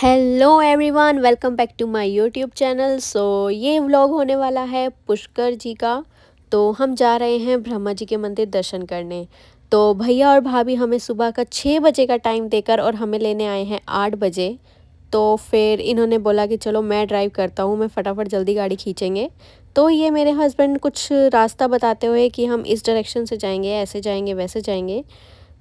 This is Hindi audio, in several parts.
Hello everyone, welcome back to my YouTube channel. ये व्लॉग होने वाला है पुष्कर जी का। तो हम जा रहे हैं ब्रह्मा जी के मंदिर दर्शन करने। तो भैया और भाभी हमें सुबह का 6 बजे का टाइम देकर और हमें लेने आए हैं 8 बजे। तो फिर इन्होंने बोला कि चलो मैं ड्राइव करता हूँ, मैं फटाफट जल्दी गाड़ी खींचेंगे। तो ये मेरे हस्बैंड कुछ रास्ता बताते हुए कि हम इस डायरेक्शन से जाएंगे, ऐसे जाएंगे, वैसे जाएंगे।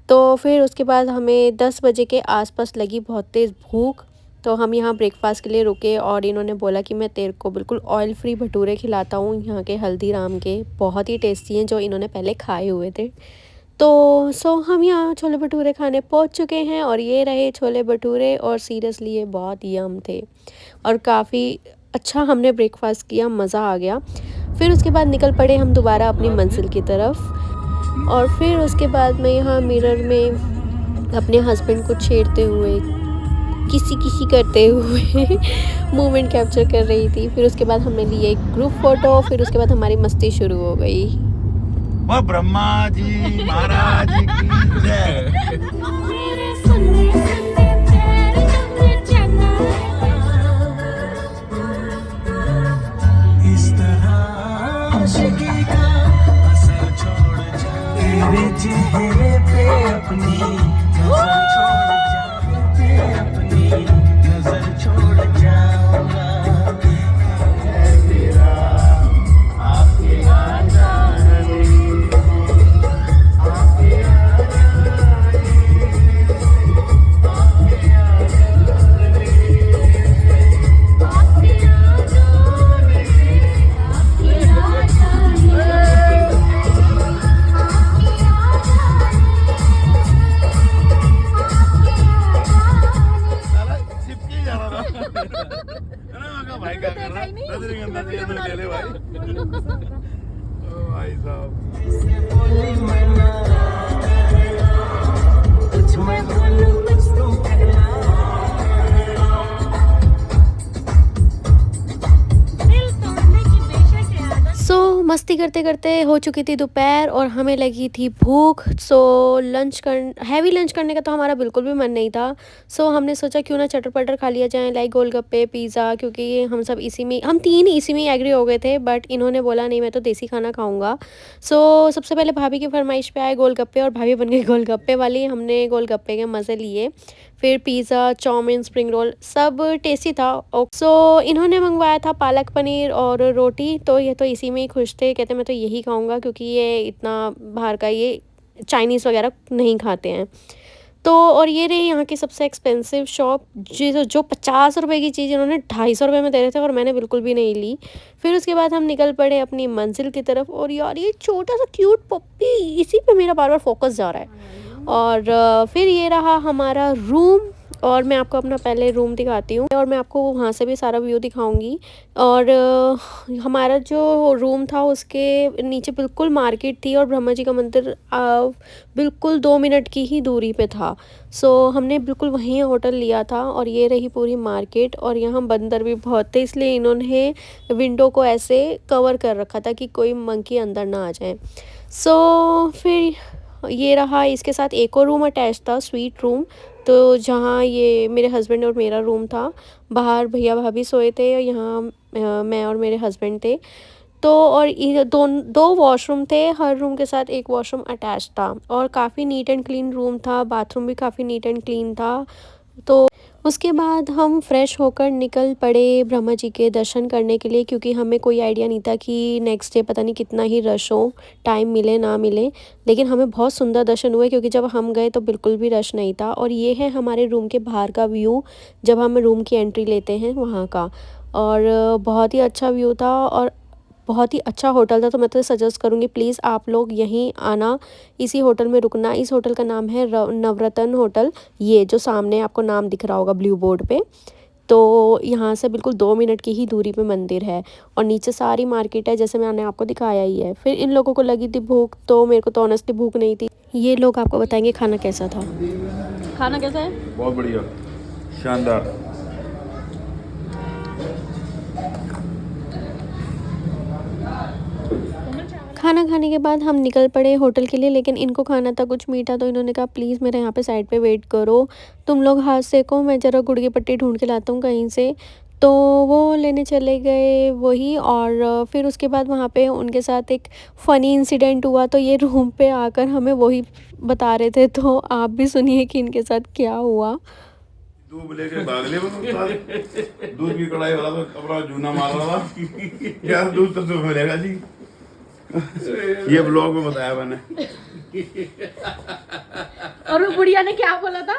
तो फिर उसके बाद हमें 10 बजे के आसपास लगी बहुत तेज़ भूख। तो हम यहाँ ब्रेकफास्ट के लिए रुके और इन्होंने बोला कि मैं तेरे को बिल्कुल ऑयल फ्री भटूरे खिलाता हूँ, यहाँ के हल्दीराम के बहुत ही टेस्टी हैं, जो इन्होंने पहले खाए हुए थे। तो हम यहाँ छोले भटूरे खाने पहुँच चुके हैं और ये रहे छोले भटूरे। और सीरियसली ये बहुत यम थे और काफ़ी अच्छा हमने ब्रेकफास्ट किया, मज़ा आ गया। फिर उसके बाद निकल पड़े हम दोबारा अपनी मंजिल की तरफ। और फिर उसके बाद मैं यहाँ मिरर में अपने हस्बैंड को छेड़ते हुए, किसी किसी करते हुए मोमेंट कैप्चर कर रही थी। फिर उसके बाद हमने लिए एक ग्रुप फोटो। फिर उसके बाद हमारी मस्ती शुरू हो गई। वह ब्रह्मा जी महाराज की जय। इस तरह आशिकी का असर छोड़ जा, तेरे चेहरे पे अपनी नजर छोड़ जा, पे अपनी नजर छोड़ जाऊंगा। है तेरा आपके आजादी, आपके आजादी, आपके आजादी, भाई क्या कर रहा है? रजनीगंधा जी तो ले ले भाई। ओ भाई साहब, कुछ मैं बोलूं कुछ तुम कहना। मस्ती करते करते हो चुकी थी दोपहर और हमें लगी थी भूख। हैवी लंच करने का तो हमारा बिल्कुल भी मन नहीं था। हमने सोचा क्यों ना चटर पटर खा लिया जाए, लाइक गोलगप्पे, पिज़्ज़ा, क्योंकि हम तीन इसी में एग्री हो गए थे। बट इन्होंने बोला नहीं, मैं तो देसी खाना खाऊंगा। सबसे पहले भाभी की फरमाइश पे आए गोलगप्पे और भाभी बन गई गोलगप्पे वाली। हमने गोलगप्पे के मज़े लिए। फिर पिज़्ज़ा, चाउमीन, स्प्रिंग रोल सब टेस्टी था। इन्होंने मंगवाया था पालक पनीर और रोटी। तो ये तो इसी में ही खुश थे, कहते मैं तो यही खाऊंगा, क्योंकि ये इतना बाहर का ये चाइनीज़ वगैरह नहीं खाते हैं। और ये रही यहाँ की सबसे एक्सपेंसिव शॉप, जो 50 रुपये की चीज़ इन्होंने 250 रुपये में दे रहे थे और मैंने बिल्कुल भी नहीं ली। फिर उसके बाद हम निकल पड़े अपनी मंजिल की तरफ। और यार ये छोटा सा क्यूट पप्पी, इसी पे मेरा बार बार फोकस जा रहा है। और फिर ये रहा हमारा रूम। और मैं आपको अपना पहले रूम दिखाती हूँ और मैं आपको वहाँ से भी सारा व्यू दिखाऊंगी। और हमारा जो रूम था उसके नीचे बिल्कुल मार्केट थी और ब्रह्मा जी का मंदिर बिल्कुल 2 मिनट की ही दूरी पे था। हमने बिल्कुल वहीं होटल लिया था। और ये रही पूरी मार्केट। और यहाँ बंदर भी बहुत थे, इसलिए इन्होंने विंडो को ऐसे कवर कर रखा था कि कोई मंकी अंदर ना आ जाए। फिर ये रहा, इसके साथ एक और रूम अटैच था, स्वीट रूम। तो जहाँ ये मेरे हस्बैंड और मेरा रूम था, बाहर भैया भाभी सोए थे और यहाँ मैं और मेरे हस्बैंड थे। और ये दो वॉशरूम थे, हर रूम के साथ एक वॉशरूम अटैच था। और काफ़ी नीट एंड क्लीन रूम था, बाथरूम भी काफ़ी नीट एंड क्लीन था। उसके बाद हम फ्रेश होकर निकल पड़े ब्रह्मा जी के दर्शन करने के लिए, क्योंकि हमें कोई आइडिया नहीं था कि नेक्स्ट डे पता नहीं कितना ही रश हो, टाइम मिले ना मिले। लेकिन हमें बहुत सुंदर दर्शन हुए, क्योंकि जब हम गए तो बिल्कुल भी रश नहीं था। और ये है हमारे रूम के बाहर का व्यू, जब हम रूम की एंट्री लेते हैं वहाँ का। और बहुत ही अच्छा व्यू था और बहुत ही अच्छा होटल था। तो मैं तो सजेस्ट करूँगी प्लीज़ आप लोग यहीं आना, इसी होटल में रुकना। इस होटल का नाम है नवरत्न होटल, ये जो सामने आपको नाम दिख रहा होगा ब्लू बोर्ड पे। तो यहाँ से बिल्कुल 2 मिनट की ही दूरी पे मंदिर है और नीचे सारी मार्केट है, जैसे मैंने आपको दिखाया ही है। फिर इन लोगों को लगी थी भूख, तो मेरे को तो ऑनेस्टली भूख नहीं थी। ये लोग आपको बताएंगे खाना कैसा था। खाना कैसा है? बहुत बढ़िया, शानदार। खाना खाने के बाद हम निकल पड़े होटल के लिए, लेकिन इनको खाना था कुछ मीठा, तो इन्होंने कहा प्लीज़ मेरे यहाँ पे साइड पे वेट करो, तुम लोग हाथ सेको, मैं ज़रा गुड़ की पट्टी ढूंढ के लाता हूँ कहीं से। तो वो लेने चले गए वही, और फिर उसके बाद वहाँ पे उनके साथ एक फ़नी इंसिडेंट हुआ, तो ये रूम पे आकर हमें वही बता रहे थे, तो आप भी सुनिए कि इनके साथ क्या हुआ। दूध लेके भाग ले वो सारे। दूध की कढ़ाई वाला तो अपना जूना मार रहा था यार, दूध तो सुबह मिलेगा जी। ये ब्लॉग में बताया मैंने। और वो बुढ़िया ने क्या बोला था?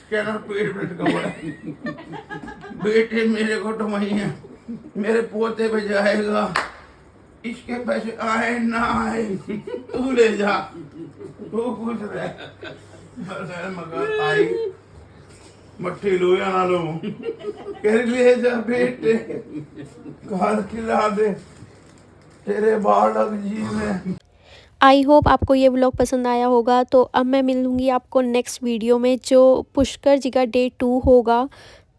कहना पेट पेट का बड़ा बेटे मेरे को तो वही है, मेरे पोते पे जाएगा, इसके पैसे आए ना आए तू ले जा, तू खुश रह। मगर आई मट्ठी लो या ना लो, कह ले जा बेटे, घर खिला दे तेरे बालक जी में। आई होप आपको ये व्लॉग पसंद आया होगा। तो अब मैं मिलूँगी आपको नेक्स्ट वीडियो में, जो पुष्कर जी का डे 2 होगा।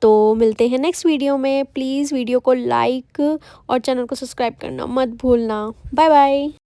तो मिलते हैं नेक्स्ट वीडियो में। प्लीज़ वीडियो को लाइक और चैनल को सब्सक्राइब करना मत भूलना। Bye bye.